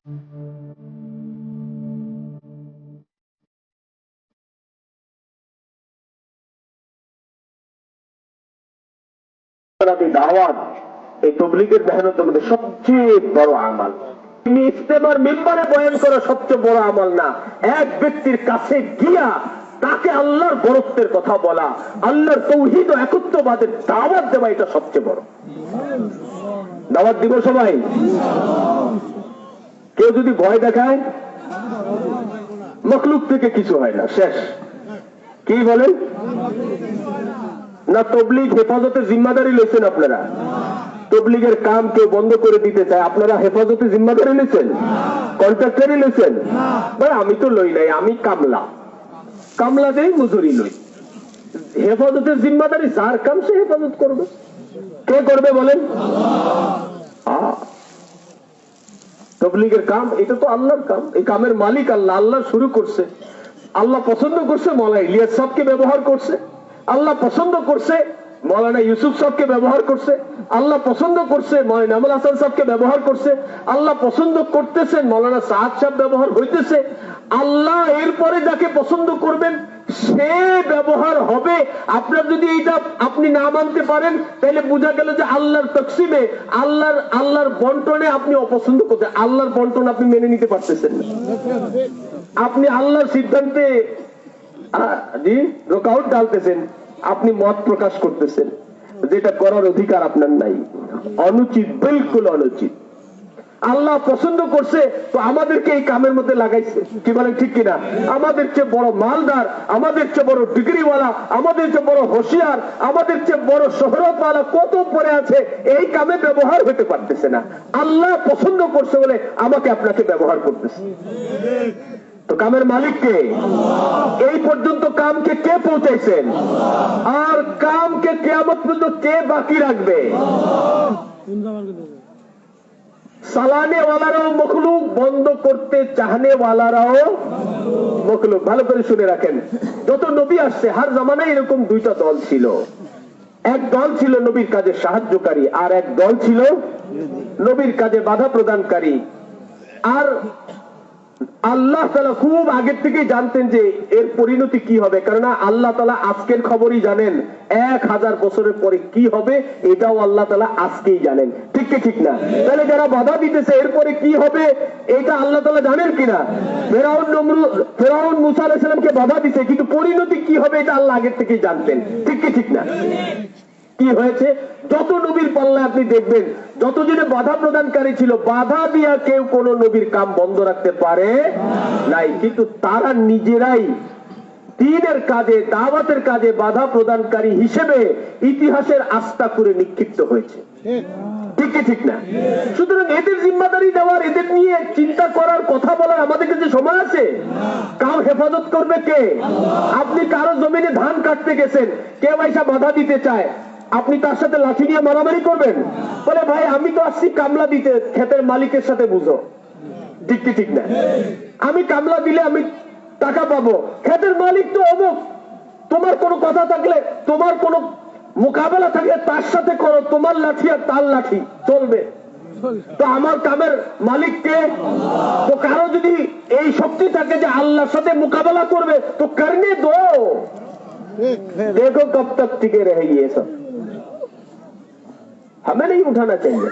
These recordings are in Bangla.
দাওয়াত এই তবলিগের মেহনতের মধ্যে সবচেয়ে বড় আমাল। ইস্তেমার মেম্বারে বয়ান করা সবচেয়ে বড় আমাল না, এক ব্যক্তির কাছে গিয়া তাকে আল্লাহর বরত্বের কথা বলা, আল্লাহর তৌহিদ ও একত্ববাদের দাওয়াত দেওয়া, এটা সবচেয়ে বড় দাওয়াত। দিব সবাই? কেউ যদি ভয় দেখায় মখলুক থেকে কিছু হয় না, শেষ। কি বলেন না? তবলিগ হেফাজতের জিম্মাদারি লইছেন আপনারা? তবলিগের কাম কেউ বন্ধ করে দিতে চায়, আপনারা হেফাজতে জিম্মাদারি লইছেন? কন্ট্রাক্টরি লইছেন? আমি তো লই নাই, আমি কামলা দেই, মজুরি লই। হেফাজতের জিম্মাদারি যার কাম সে হেফাজত করবে। কে করবে বলেন? তবলিগের কাম এটা তো আল্লাহর কাম, এই কামের মালিক আল্লাহ। আল্লাহ শুরু করছে, আল্লাহ পছন্দ করছে, মৌলানা ইলিয়াস সাহেবকে ব্যবহার করছে। আল্লাহ পছন্দ করছে, মৌলানা ইউসুফ সাহেবকে ব্যবহার করছে। আল্লাহ পছন্দ করছে, মৌলানা নামুল হাসান সাহেবকে ব্যবহার করছে। আল্লাহ পছন্দ করতেছেন, মৌলানা সাদ সাহেব ব্যবহার হইতেছে। আল্লাহ এরপরে যাকে পছন্দ করবেন সে ব্যবহার হবে। আপনার যদি এটা আপনি না মানতে পারেন তাহলে বোঝা গেল যে আল্লাহর তকসিমে, আল্লাহর বন্টনে আপনি অপছন্দ করতে, আল্লাহর বন্টন আপনি মেনে নিতে পারতেছেন না। আপনি আল্লাহর সিদ্ধান্তে রোকআউট ডালতেছেন, আপনি মত প্রকাশ করতেছেন, যেটা করার অধিকার আপনার নাই। অনুচিত, বিলকুল অনুচিত। আল্লাহ পছন্দ করছে তো আমাদেরকে এই কামের মধ্যে লাগাইছে। কি বলেন, ঠিক কিনা? আমাদের চেয়ে বড় মালদার, আমাদের চেয়ে বড় ডিগ্রিওয়ালা, আমাদের চেয়ে বড় হোশিয়ার, আমাদের চেয়ে বড় শহরতওয়ালা কত পরে আছে, এই কামে ব্যবহার হতে পারতেছে না। আল্লাহ পছন্দ করছে বলে আমাকে আপনাকে ব্যবহার করতেছে। তো কামের মালিককে? এই পর্যন্ত কামকে কে পৌঁছাইছেন? আর কামকে কিয়ামত পর্যন্ত কে বাকি রাখবে? চালানে ওয়ালারাও মখলুক, বন্ধ করতে চাহনে ওয়ালারাও মখলুক। ভালো করে শুনে রাখেন, যত নবী আসছে হার জামানায় এরকম দুইটা দল ছিল। এক দল ছিল নবীর কাজে সাহায্যকারী, আর এক দল ছিল নবীর কাজে বাধা প্রদানকারী। আর আল্লাহ তাআলা খুব আগের থেকে জানতেন যে এর পরিণতি কি হবে, কারণ আল্লাহ তাআলা আজকের খবরই জানেন, 1000 বছরের পরে কি হবে এটাও আল্লাহ তাআলা আজকেই জানেন। ঠিক কি ঠিক না? তাহলে যারা বাধা দিতেছে এরপরে কি হবে এটা আল্লাহ তাআলা জানেন কিনা? ফেরাউন মুসা আলাইহিস সালামকে বাধা দিতে, কিন্তু পরিণতি কি হবে এটা আল্লাহ আগের থেকেই জানতেন। ঠিক কি ঠিক না? কি হয়েছে? যত নবীর পাল্লায় আপনি দেখবেন যতজনে বাধা প্রদানকারী ছিল, বাধা দিয়া কেউ কোন নবীর কাম বন্ধ রাখতে পারে নাই, কিন্তু তারা নিজেরাই দ্বীনের কাজে, দাওয়াতের কাজে বাধা প্রদানকারী হিসেবে ইতিহাসের আস্থা করে নিক্ষিপ্ত হয়েছে। ঠিক কি ঠিক না? সুতরাং এদের জিম্মাদারি দেওয়ার, এদের নিয়ে চিন্তা করার, কথা বলার আমাদের কাছে সময় আছে? কাম হেফাজত করবে কে? আপনি কারো জমিনে ধান কাটতে গেছেন, কেউ এসে বাধা দিতে চায়, আপনি তার সাথে লাঠি নিয়ে মারামারি করবেন? বলে ভাই আমি তো আসছি কামলা দিতে, ক্ষেতের মালিকের সাথে বুঝো। ঠিক কি ঠিক না? আমি কামলা দিলে আমি টাকা পাবো, ক্ষেতের মালিক তো অমুক। তোমার কোনো কথা থাকলে, তোমার কোনো মোকাবেলা থাকলে তার সাথে করো, তোমার লাঠি আর তার লাঠি চলবে। তো আমার কামের মালিককে? তো কারো যদি এই শক্তি থাকে যে আল্লাহর সাথে মোকাবেলা করবে তো করনে দো, দেখো কব তক টিকে रहेगी ये सब, हमें नहीं उठाना चाहिए।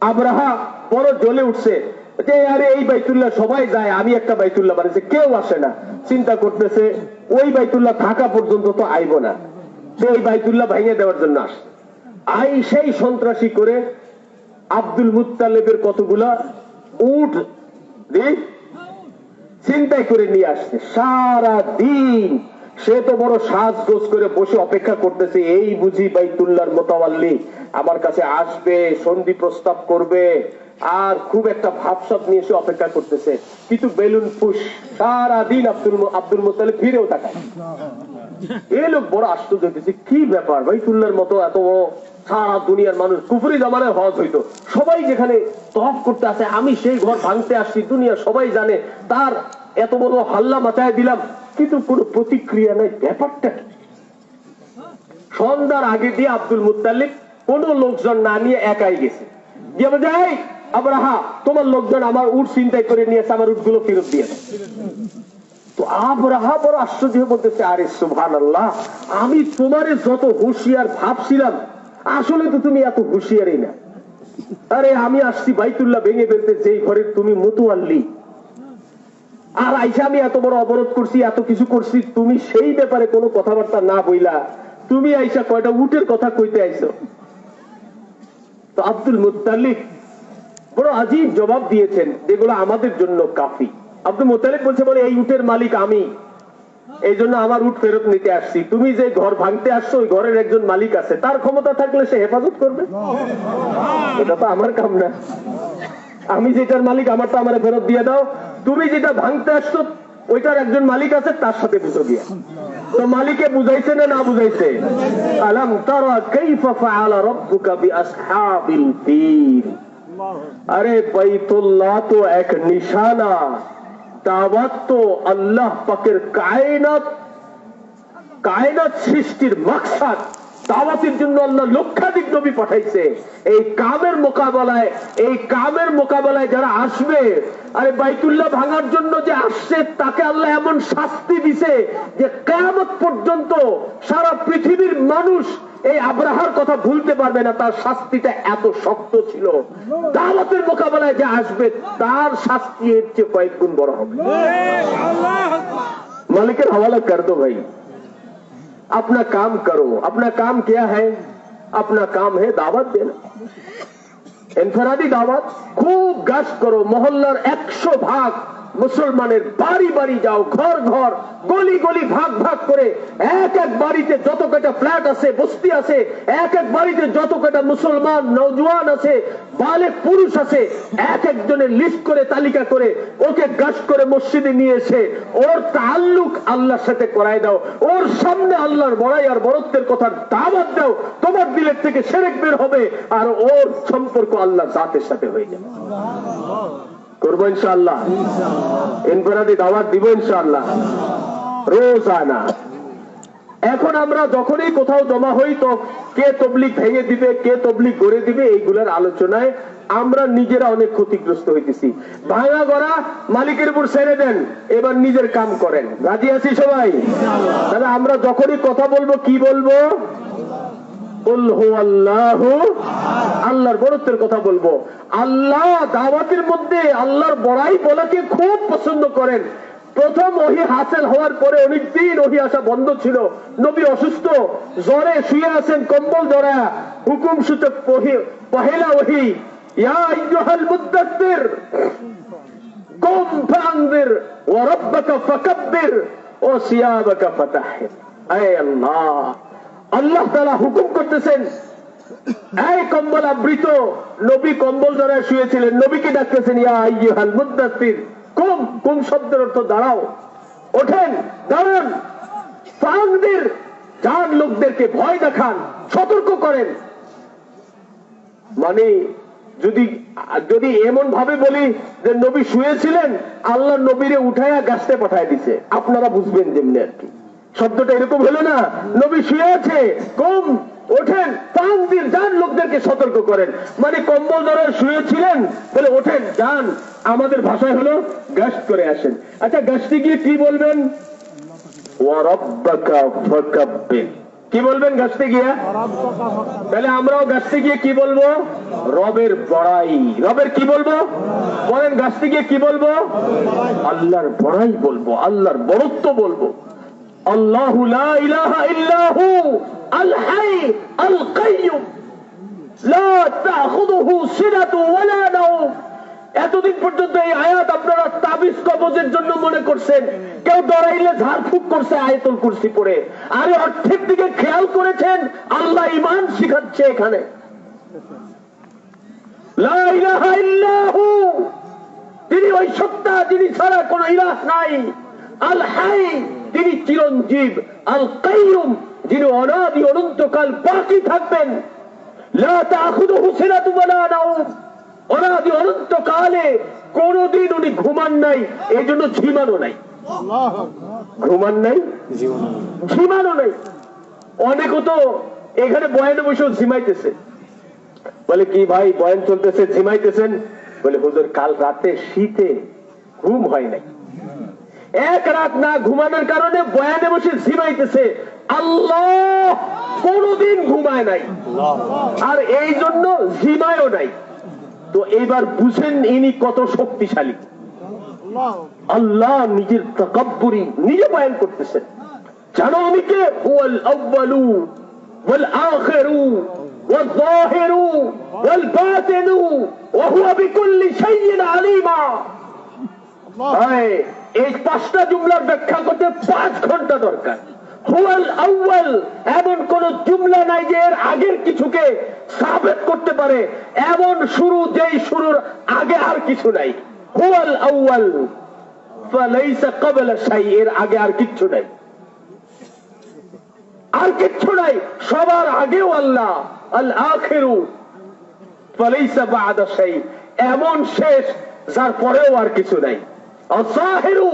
আবরাহা বড় জ্বলে উঠছে যে আরে এই বাইতুল্লাহ সবাই যায়, আমি একটা বাইতুল্লাহ বানিয়েছি, কেউ আসে না। চিন্তা করতেছে ওই বাইতুল্লাহ থাকা পর্যন্ত তো আইব না, সেই বাইতুল্লাহ ভেঙে দেওয়ার জন্য আসে। সেই সন্ত্রাসী করে আব্দুল মুত্তালিবের কতগুলা উট চিন্তাই করে নিয়ে আসছে। সারা দিন সে তো বড় সাজগোজ করে বসে অপেক্ষা করতেছে, এই বুঝি বাইতুল্লাহর মোতাওয়াল্লি আমার কাছে আসবে, সন্ধি প্রস্তাব করবে, আর খুব একটা ভাবসাব নিয়ে সে অপেক্ষা করতেছে। কিন্তু বেলুন ফুস, সারা দিন আব্দুল মুত্তালিব ফিরেও তাকায়। এই লোক বড় আশ্চর্য হইতেছে, কি ব্যাপার, বাইতুল্লাহর মতো এত সারা দুনিয়ার মানুষ, কুফরি জামানায় হজ হইতো, সবাই যেখানে তওয়াফ করতে আসে, আমি সেই ঘর ভাঙতে আসছি, দুনিয়া সবাই জানে, তার এত বড় হাল্লা মাথায় দিলাম, কিন্তু কোনো প্রতিক্রিয়া নাই। ব্যাপারটা কি? সন্ধ্যার আগে দিয়ে আব্দুল মুত্তালিব কোন লোকজন না নিয়ে একাই গেছে, গিয়ে বলে আব্রাহা তোমার লোকজন আমার উট চিন্তাই করে নিয়েছে, আমার উটগুলো ফেরত দিয়ে দাও। তো আব্রাহা বড় আশ্চর্য হয়ে বলতেছে, আরে সুবহানাল্লাহ, আমি তোমারে যত হুঁশিয়ার ভাবছিলাম আসলে তো তুমি এত হুঁশিয়ারই না। আরে আমি আসছি বাইতুল্লাহ ভেঙে ফেলতে, যেই ঘরে তুমি মুতুয়াল্লি, আর আইসা আমি এত বড় অবরোধ করছি, এত কিছু করছি, তুমি সেই ব্যাপারে কোনো কথাবার্তা না বইলা তুমি আইসা কয়টা উটের কথা কইতে আইছো। তো আব্দুল মুত্তালিব বড় আজীব জবাব দিয়েছেন, যেগুলো আমাদের জন্য কাফি। আব্দুল মুত্তালিব বলছে, বলে এই উটের মালিক আমি, এই জন্য আমার উট ফেরত নিতে আসছি। তুমি যে ঘর ভাঙতে আসছো, ওই ঘরের একজন মালিক আছে, তার ক্ষমতা থাকলে সে হেফাজত করবে, এটা তো আমার কাম না। আমি যেটার মালিক, আমারটা আমারে ফেরত দিয়ে দাও। তুমি যেটা ভাঙতে আসছো, ওইটার একজন মালিক আছে, তার সাথে বুঝো গিয়া। তো মালিকে বুঝাইছে না না বুঝাইছে? আলাম তারা কাইফা ফাআলা রাব্বুকা বিআসহাবিল ফিল। আরে বাইতুল্লাহ তো এক নিশানা, দাওয়াত তো আল্লাহ পাকের কায়নাত সৃষ্টির মাকসাদ। দাওয়াতের জন্য আল্লাহ লক্ষাধিক নবী পাঠাইছে। এই কামের মোকাবেলায় যারা আসবে, আরে বাইতুল্লাহ ভাঙার জন্য যে আসছে, তাকে আল্লাহ এমন শাস্তি দিছে যে কিয়ামত পর্যন্ত সারা পৃথিবীর মানুষ এই আব্রাহার কথা ভুলতে পারবে না। তার শাস্তিটা এত শক্ত ছিল। দাওয়াতের মোকাবেলায় যে আসবে, তার শাস্তি এর চেয়ে কয়েক গুণ বড় হবে। মালিকের হওয়ালা কর দো ভাই, अपना काम करो। अपना काम क्या है? अपना काम है दावत देना, इनफरादी दावत। खूब गश्त करो, मोहल्लार 100 भाग মুসলমানের বাড়ি বাড়ি যাও, ঘর ঘর গলি গলি ভাগ ভাগ করে, এক এক বাড়িতে যত কটা ফ্ল্যাট আছে, বস্তি আছে, এক এক বাড়িতে যত কটা মুসলমান নওজোয়ান আছে, বালেক পুরুষ আছে, এক একজনের লিস্ট করে তালিকা করে ওকে গাছ করে মসজিদে নিয়ে এসে ওর তাআল্লুক আল্লাহর সাথে করায় দাও। ওর সামনে আল্লাহর বড়াই আর বড়ত্বের কথা দাওয়াত দাও। তোমার দিলের থেকে শিরক বের হবে আর ওর সম্পর্ক আল্লাহর জাতের সাথে হয়ে যাবে। করবো ইনশাআল্লাহ, ইনফরাদি দাওয়াত দিব ইনশাআল্লাহ রোজানা। এখন আমরা যখনই কোথাও জমা হই, তো কে তবলিগ ভেঙে দিবে, কে তবলিগ গড়ে দিবে, এইগুলার আলোচনায় আমরা নিজেরা অনেক ক্ষতিগ্রস্ত হইতেছি। ভাঙা গড়া মালিকের উপর ছেড়ে দেন, এবার নিজের কাম করেন। রাজি আছি সবাই? তাহলে আমরা যখনই কথা বলবো, কি বলবো? আল্লাহর বড়ত্বের কথা বলবো। আল্লাহ দাওয়াতের মধ্যে আল্লাহর বড়াই বলাকে খুব পছন্দ করেন। প্রথম ওহী হাসিল হওয়ার পরে অনেকদিন ওহী আসা বন্ধ ছিল। নবী অসুস্থ, জ্বরে শুয়ে আছেন, কম্বল জড়া, হুকুম সূচক পহেলা ওহী, ইয়া আইয়ুহাল মুদ্দাসসির কুম ফাআনজির ওয়া রাব্বাকা ফাকাব্বির ওয়া সিয়াবাকা ফাতাহহির। আয় আল্লাহ, আল্লাহ তাআলা হুকুম করতেছেন, এই কম্বল আবৃত নবী কম্বল জড়ায় শুয়েছিলেন, নবীকে ডাকতেছেন, ইয়া আইয়ুহাল মুদ্দাসসির কুম। কুম শব্দের অর্থ দাঁড়াও, ওঠেন, দাঁড়ান। ফাআনজির, যান লোকদেরকে ভয় দেখান, সতর্ক করেন। মানে যদি এমন ভাবে বলি যে নবী শুয়েছিলেন, আল্লাহ নবীরে উঠাইয়া গাছতে পাঠায় দিছে, আপনারা বুঝবেন যেমনি আর কি। শব্দটা এরকম হলো না, নবী শুয়ে আছে, কম ওঠেন, ফাআনজির, যান লোকদেরকে সতর্ক করেন। মানে কম্বল ধরে শুয়েছিলেন বলে ওঠেন, যান। আমাদের ভাষায় হলো গাছত করে আসেন। আচ্ছা, গাছতে গিয়ে কি বলবেন? ওয়া রাব্বাকা ফাকাব্বির। কি বলবেন গাছতে গিয়ে? তাহলে আমরাও গাছতে গিয়ে কি বলবো? রবের বড়াই। রবের কি বলবো? বলেন, গাছতে গিয়ে কি বলবো? আল্লাহর বড়াই বলবো, আল্লাহর বড়ত্ব বলবো। আল্লাহু লা ইলাহা ইল্লাহু আল হাই আল কাইয়ুম লা তাখুযুহু সিনাতু ওয়ালা নাওম। এতদিন পর্যন্ত এই আয়াত আপনারা তাবিজ কবজের জন্য মনে করছেন, কেউ ডরাইলে ঝাড়ফুঁক করছে আয়াতুল কুরসি পড়ে। আরে অর্থের দিকে খেয়াল করেছেন? আল্লাহ ঈমান শিখাচ্ছে এখানে। লা ইলাহা ইল্লাহু, তিনি ওই সত্তা যিনি ছাড়া কোন ইলাহ নাই। আল হাই, তিনি চিরঞ্জীব। আল কাইয়ুম, যিনি অনাদি অনন্তকাল বাকি থাকবেন। লা তাখুযুহু সিনাতু ওয়ালা নাওম, অনাদি অনন্তকালে কোনদিন উনি ঘুমান নাই, এই জন্য ঝিমানো নাই। ঘুমান নাই, ঝিমানো নাই। অনেকে তো এখানে বয়ানে বসেও ঝিমাইতেছে। বলে কি ভাই, বয়ান চলতেছে ঝিমাইতেছেন? বলে হুজুর কাল রাতে শীতে ঘুম হয় নাই, এক রাত না ঘুমানোর কারণে বয়ানে বসে ঝিমাইতেছে, আল্লাহ কোনদিন ঘুমায় নাই আর এই জন্য ঝিমায়ও নাই। তো এইবার বুঝেন ইনি কত শক্তিশালী। আল্লাহ নিজের তাকাব্বুরি নিজে বয়ান করতেছেন, জানো আমি কে? হুয়াল আউয়ালু ওয়াল আখিরু ওয়াল যাহিরু ওয়াল বাতিনু ওয়া হুয়া বিকুল্লি শাইইন আলিমা। এই পাঁচটা জুমলার ব্যাখ্যা করতে 5 ঘন্টা দরকার। হুয়াল আউয়াল, এমন কোন জুমলা নাই যে এর আগের কিছুকে সাবেত করতে পারে, এমন শুরু যেই শুরুর আগে আর কিছু নাই। হুয়াল আউয়াল ফালাইসা ক্বাবলা শাই, এর আগে আর কিচ্ছু নাই, আর কিচ্ছু নাই, সবার আগেও আল্লাহ। আল আখিরু ফালাইসা বা'দা শাই, এমন শেষ যার পরেও আর কিছু নাই। আয-যাহিরু,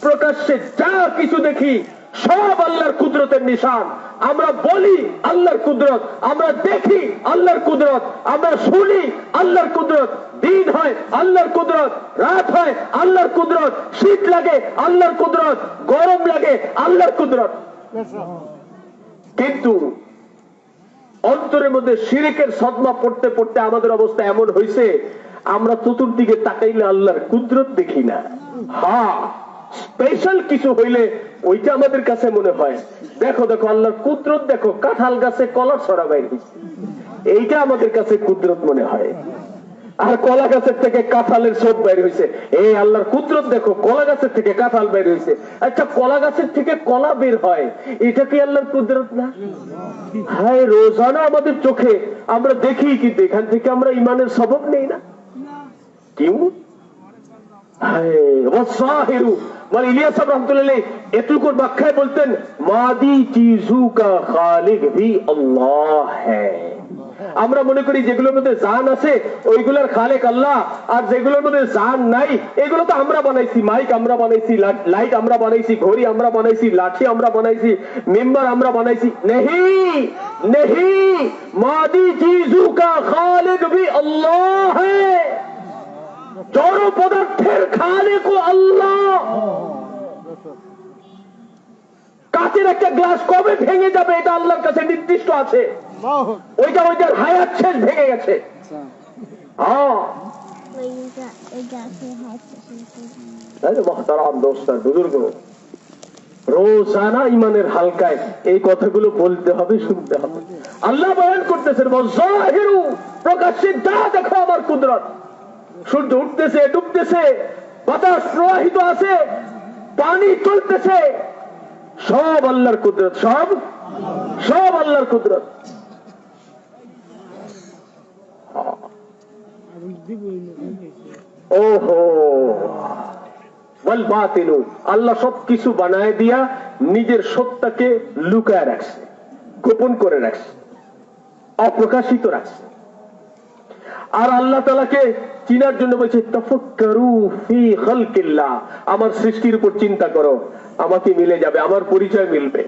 প্রকাশ্যে যা কিছু দেখি সব আল্লাহর কুদরতের নিশান। আমরা বলি আল্লাহর কুদরত, আমরা দেখি আল্লাহর কুদরত, আমরা শুনি আল্লাহর কুদরত, দিন হয় আল্লাহর কুদরত, রাত হয় আল্লাহর কুদরত, শীত লাগে আল্লাহর কুদরত, গরম লাগে আল্লাহর কুদরত। কিন্তু অন্তরের মধ্যে শিরকের সদমা পড়তে পড়তে আমাদের অবস্থা এমন হয়েছে, আমরা চতুর্দিকে তাকাইলে আল্লাহর কুদরত দেখি না। হ্যাঁ, স্পেশাল কিছু হইলে ওইটা আমাদের কাছে মনে হয়, দেখো দেখো আল্লাহর কুদরত দেখো, কাঁঠাল গাছে কলা ছড়া বাইর হয়েছে, এইটা আমাদের কাছে কুদরত মনে হয়। আর কলা গাছের থেকে কাঁঠালের সব বাইর হয়েছে, এই আল্লাহর কুদরত দেখো, কলা গাছের থেকে কাঁঠাল বাইর হয়েছে। আচ্ছা, কলা গাছের থেকে কলা বের হয়, এটা কি আল্লাহর কুদরত না? হায়, রোজানা আমাদের চোখে আমরা দেখি, কিন্তু এখান থেকে আমরা ইমানের সবক নেই না। কেউ ইলিয়াস রহমতুল্লাহ এটুকুর ব্যাখ্যায় বলতেন, মাদি চিজু কা খালিক ভি আল্লাহ হ্যায়। আমরা মনে করি যেগুলোর মধ্যে জান আছে ওইগুলোর খালেক আল্লাহ, আর যেগুলোর মধ্যে জান নাই এগুলো তো আমরা বানাইছি। মাইক আমরা বানাইছি, লাইট আমরা বানাইছি, ঘড়ি আমরা বানাইছি, লাঠি আমরা বানাইছি, মেম্বার আমরা বানাইছি। নেহি নেহি, মাদি চিজু কা খালিক ভি আল্লাহ হ্যায়, জড় পদার্থের খালিক আল্লাহ। কাচের একটা গ্লাস কবে ভেঙে যাবে এটা আল্লাহর কাছে নির্দিষ্ট আছে, ওইটা ওইটার হায়াত শেষ, ভেঙে গেছে। রোজানা ইমানের হালকায় এই কথাগুলো বলতে হবে, শুনতে হবে। আল্লাহ বয়ান করতেছেন, প্রকাশ্যে যা দেখো আমার কুদরত, সূর্য উঠতেছে ডুবতেছে, বাতাস প্রবাহিত আছে, পানি চলতেছে, সব আল্লাহর কুদরত, সব সব আল্লাহর কুদরত। ওহো ওয়াল বাতিলু, আল্লাহ সবকিছু বানায় দিয়া নিজের সত্তাকে লুকায় রাখছে, গোপন করে রাখছে, অপ্রকাশিত রাখছে। আর আল্লাহ তাআলাকে চিনার জন্য বলছে, তাফাক্কারু ফি খালকিল্লাহ, আমার সৃষ্টির উপর চিন্তা করো, আমাকে মিলে যাবে, আমার পরিচয় মিলবে।